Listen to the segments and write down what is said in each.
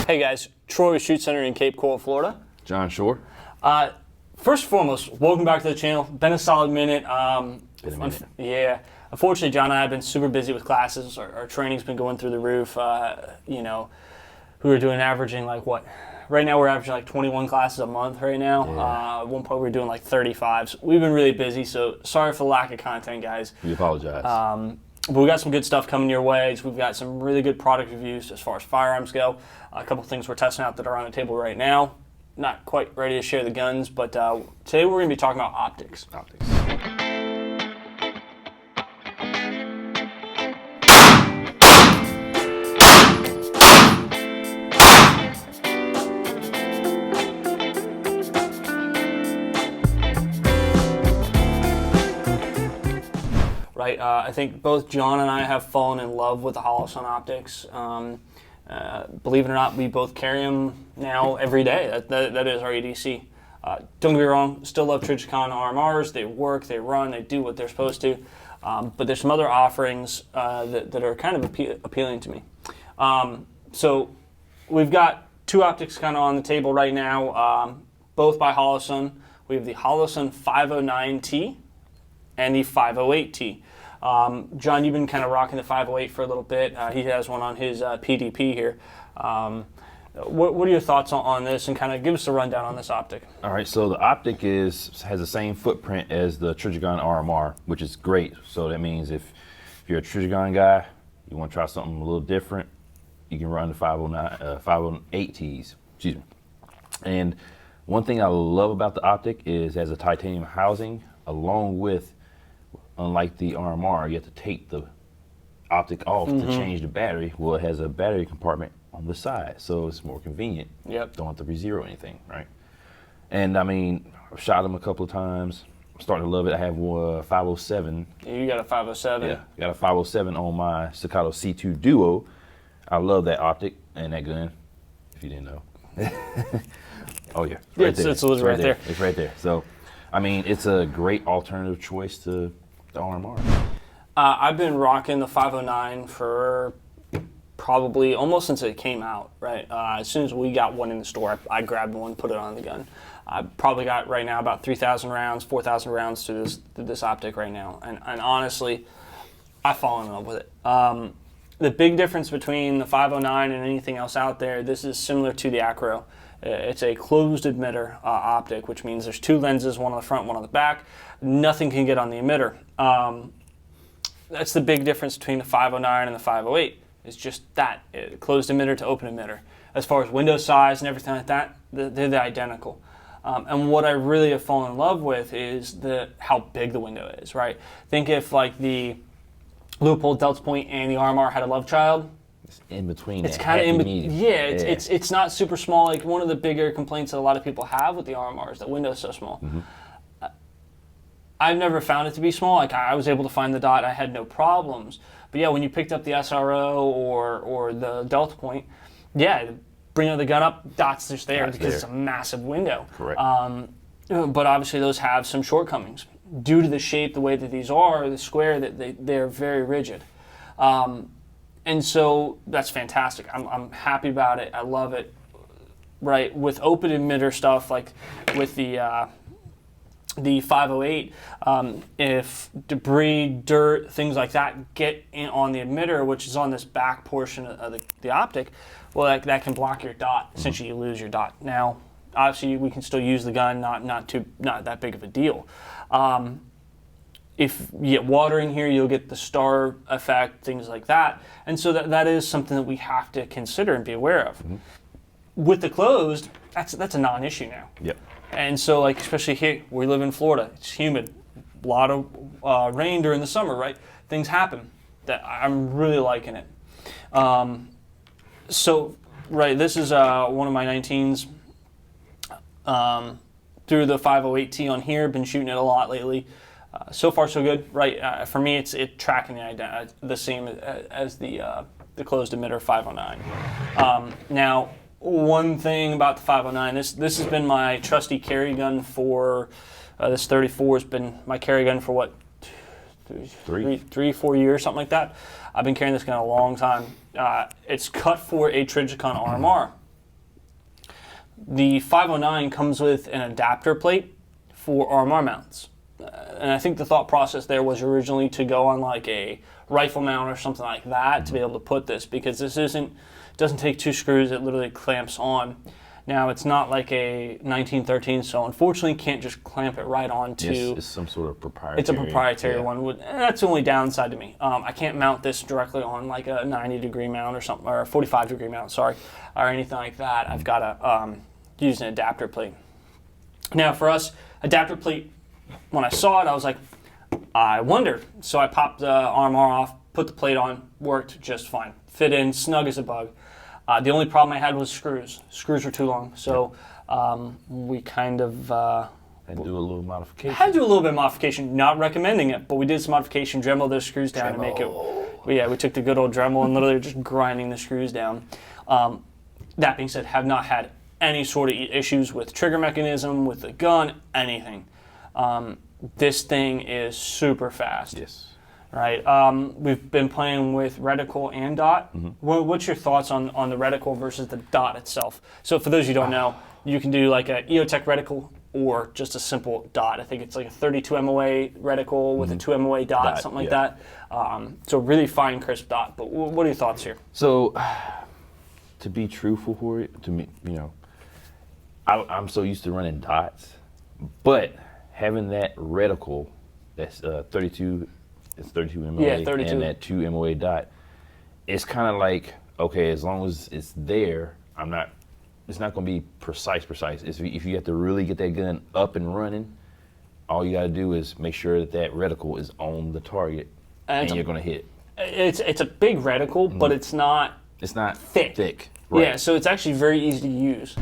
Hey guys, Troy Shoot Center in Cape Coral, Florida. John Shore. First and foremost, welcome back to the channel. Been a solid minute. Yeah. Unfortunately, John and I have been super busy with classes. Our training's been going through the roof. We were doing averaging like what? Right now we're averaging like 21 classes a month right now. Yeah. At one point we were doing like 35. So we've been really busy, so sorry for the lack of content, guys. We apologize. But we got some good stuff coming your way. We've got some really good product reviews as far as firearms go. A couple things we're testing out that are on the table right now. Not quite ready to share the guns, but today we're going to be talking about optics. Right, I think both John and I have fallen in love with the Holosun optics. Believe it or not, we both carry them now every day. That is our EDC. Don't get me wrong, still love Trijicon RMRs. They work, they run, they do what they're supposed to. But there's some other offerings that are kind of appealing to me. So we've got two optics kind of on the table right now, both by Holosun. We have the Holosun 509T and the 508T. John, you've been kind of rocking the 508 for a little bit. He has one on his PDP here. What are your thoughts on this, and kind of give us a rundown on this optic? All right, so the optic has the same footprint as the Trijicon RMR, which is great. So that means if you're a Trijicon guy, you want to try something a little different, you can run the 508Ts. Excuse me. And one thing I love about the optic is it has a titanium housing, along with, unlike the RMR, you have to take the optic off to change the battery. Well, it has a battery compartment on the side, so it's more convenient. Yep. Don't have to re-zero anything, right? And I mean, I've shot them a couple of times. I'm starting to love it. I have a 507. You got a 507? Yeah, got a 507 on my Staccato C2 Duo. I love that optic and that gun, if you didn't know. Oh yeah, right there. It's right there. It's right there. So, I mean, it's a great alternative choice to the RMR. I've been rocking the 509 for probably almost since it came out, right? As soon as we got one in the store, I grabbed one, put it on the gun. I've probably got right now about 3,000 rounds, 4,000 rounds to this optic right now. And honestly, I've fallen in love with it. The big difference between the 509 and anything else out there, this is similar to the Acro. It's a closed emitter optic, which means there's two lenses, one on the front, one on the back. Nothing can get on the emitter. That's the big difference between the 509 and the 508. It's just that, closed emitter to open emitter. As far as window size and everything like that, they're identical. And what I really have fallen in love with is how big the window is, right? Think if like the Leupold Delta Point and the RMR had a love child. It's in between. It's kind of in between. Yeah, it's not super small. Like one of the bigger complaints that a lot of people have with the RMR is that window is so small. I've never found it to be small. Like I was able to find the dot, I had no problems. But yeah, when you picked up the SRO or the Delta Point, yeah, bring the gun up, dot's just there because it's a massive window. Correct. But obviously those have some shortcomings due to the shape, the way that these are, the square, that they're very rigid. And so that's fantastic. I'm happy about it. I love it. Right, with open emitter stuff, like with the 508, if debris, dirt, things like that get in on the emitter, which is on this back portion of the optic, well, that can block your dot. Essentially, you lose your dot. Now, obviously, we can still use the gun. Not that big of a deal. If you get water in here, you'll get the star effect, things like that. And so that is something that we have to consider and be aware of. With the closed, that's a non-issue now. Yep. And so, like, especially here, we live in Florida. It's humid, a lot of rain during the summer, right? Things happen. That I'm really liking it. So, right, this is one of my 19s. Through the 508T on here, been shooting it a lot lately. So far, so good, right? For me, it's tracking the same as the closed emitter 509. Now, one thing about the 509, this has been my trusty carry gun for, this 34 has been my carry gun for what, 3-4 years, something like that. I've been carrying this gun a long time. It's cut for a Trijicon RMR. The 509 comes with an adapter plate for RMR mounts. And I think the thought process there was originally to go on like a rifle mount or something like that to be able to put this, because this doesn't take 2 screws, it literally clamps on. Now, it's not like a 1913, so unfortunately you can't just clamp it right onto... It's some sort of proprietary... It's a proprietary one. And that's the only downside to me. I can't mount this directly on like a 90-degree mount or something, or a 45-degree mount, sorry, or anything like that. I've got to use an adapter plate. Now, for us, adapter plate, when I saw it, I was like, I wondered. So I popped the RMR off, put the plate on, worked just fine. Fit in, snug as a bug. The only problem I had was screws. Screws were too long, so we kind of... had to do a little modification. Had to do a little bit of modification, not recommending it, but we did some modification, Dremeled those screws down to make it... Yeah, we took the good old Dremel and literally just grinding the screws down. That being said, have not had any sort of issues with trigger mechanism, with the gun, anything. This thing is super fast. Yes. Right. We've been playing with reticle and dot. What's your thoughts on the reticle versus the dot itself? So for those you don't know, you can do like a EOTech reticle or just a simple dot. I think it's like a 32 MOA reticle with a 2 MOA dot, something like that. So really fine, crisp dot. But what are your thoughts here? So to be truthful for it, to me, you know, I'm so used to running dots, but having that reticle that's 32. It's 32 MOA, yeah, 32. And that 2 MOA dot. It's kind of like, okay, as long as it's there, it's not going to be precise. If you have to really get that gun up and running, all you got to do is make sure that reticle is on the target, and you're going to hit. It's a big reticle, but it's not thick. Right. Yeah, so it's actually very easy to use.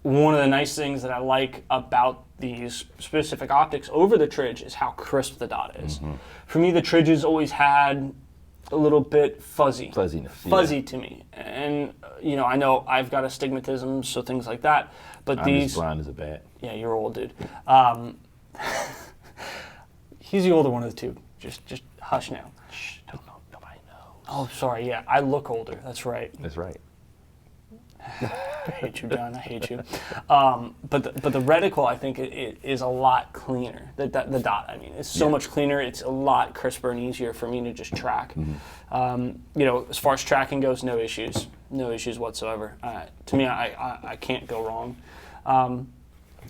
One of the nice things that I like about these specific optics over the Tridge is how crisp the dot is. For me, the Tridges always had a little bit Fuzziness. Fuzzy to me. And, you know I've got astigmatism, so things like that. But I'm these... as blind as a bat. Yeah, you're old, dude. He's the older one of the two. Just hush now. Shh, nobody knows. Oh, sorry, yeah, I look older. That's right. That's right. I hate you, John. I hate you. But the reticle, I think, it is a lot cleaner. The dot, I mean, it's so much cleaner. It's a lot crisper and easier for me to just track. You know, as far as tracking goes, no issues whatsoever. To me, I can't go wrong.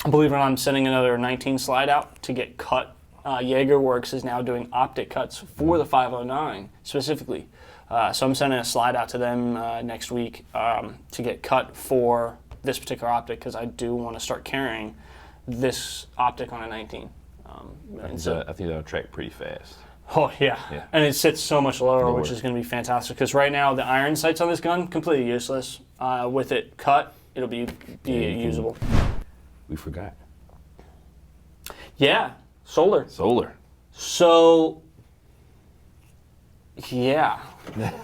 Believe it or not, I'm sending another 19 slide out to get cut. Jaegerworks is now doing optic cuts for the 509 specifically. So I'm sending a slide out to them next week to get cut for this particular optic, because I do want to start carrying this optic on a 19. I think that'll track pretty fast. Oh, yeah. And it sits so much lower, which is going to be fantastic, because right now the iron sights on this gun, completely useless. With it cut, it'll be usable. We forgot. Yeah, solar. So, yeah.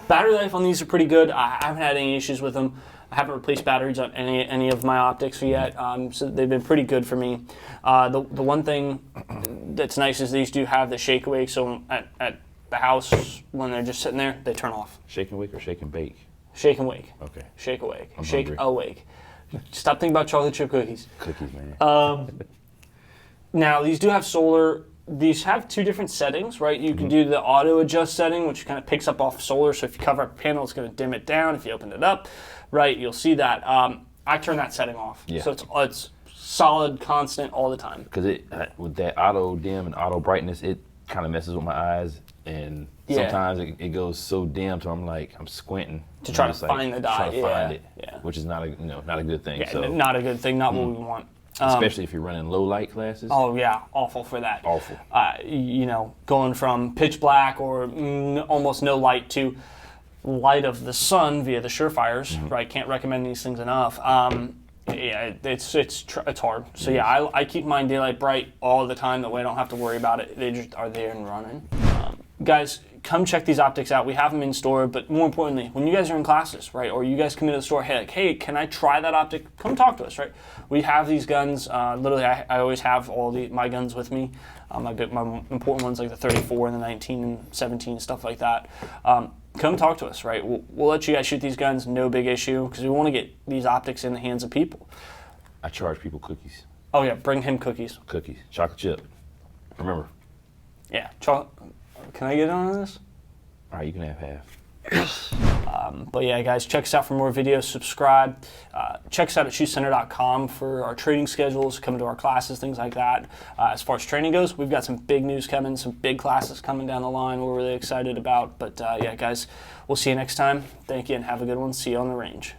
Battery life on these are pretty good. I haven't had any issues with them. I haven't replaced batteries on any of my optics yet, so they've been pretty good for me. The one thing that's nice is these do have the shake awake, so at the house, when they're just sitting there, they turn off. Shake and wake or shake and bake? Shake and wake. Okay. Shake awake. I'm Shake hungry. awake. Stop thinking about chocolate chip cookies. Cookies, man. Now, these do have solar. These have 2 different settings, right? You can do the auto adjust setting, which kind of picks up off solar. So if you cover up a panel, it's going to dim it down. If you open it up, right, you'll see that. I turn that setting off. Yeah. So it's solid, constant all the time. Because with that auto dim and auto brightness, it kind of messes with my eyes, and Yeah. sometimes it goes so dim to I'm like I'm squinting To try I'm to just, find the dye, trying to find it, yeah. which is not a not a good thing. Yeah, So not a good thing, not what we want. especially if you're running low light classes. Oh yeah, awful for that. Awful. You know, going from pitch black or almost no light to light of the sun via the Surefires, right? Can't recommend these things enough. Yeah, it's hard. So yeah, I keep mine daylight bright all the time. That way I don't have to worry about it. They just are there and running. Guys, come check these optics out. We have them in store, but more importantly, when you guys are in classes, right, or you guys come into the store, hey, can I try that optic? Come talk to us, right? We have these guns. Literally, I always have all my guns with me. My important ones like the 34 and the 19 and 17, stuff like that. Come talk to us, right? We'll let you guys shoot these guns, no big issue, because we want to get these optics in the hands of people. I charge people cookies. Oh yeah, bring him cookies. Cookies, chocolate chip. Remember. Yeah, can I get on this? All right, you can have half. But yeah, guys, check us out for more videos. Subscribe. Check us out at shootcenter.com for our training schedules, coming to our classes, things like that. As far as training goes, we've got some big news coming, some big classes coming down the line we're really excited about. But yeah, guys, we'll see you next time. Thank you and have a good one. See you on the range.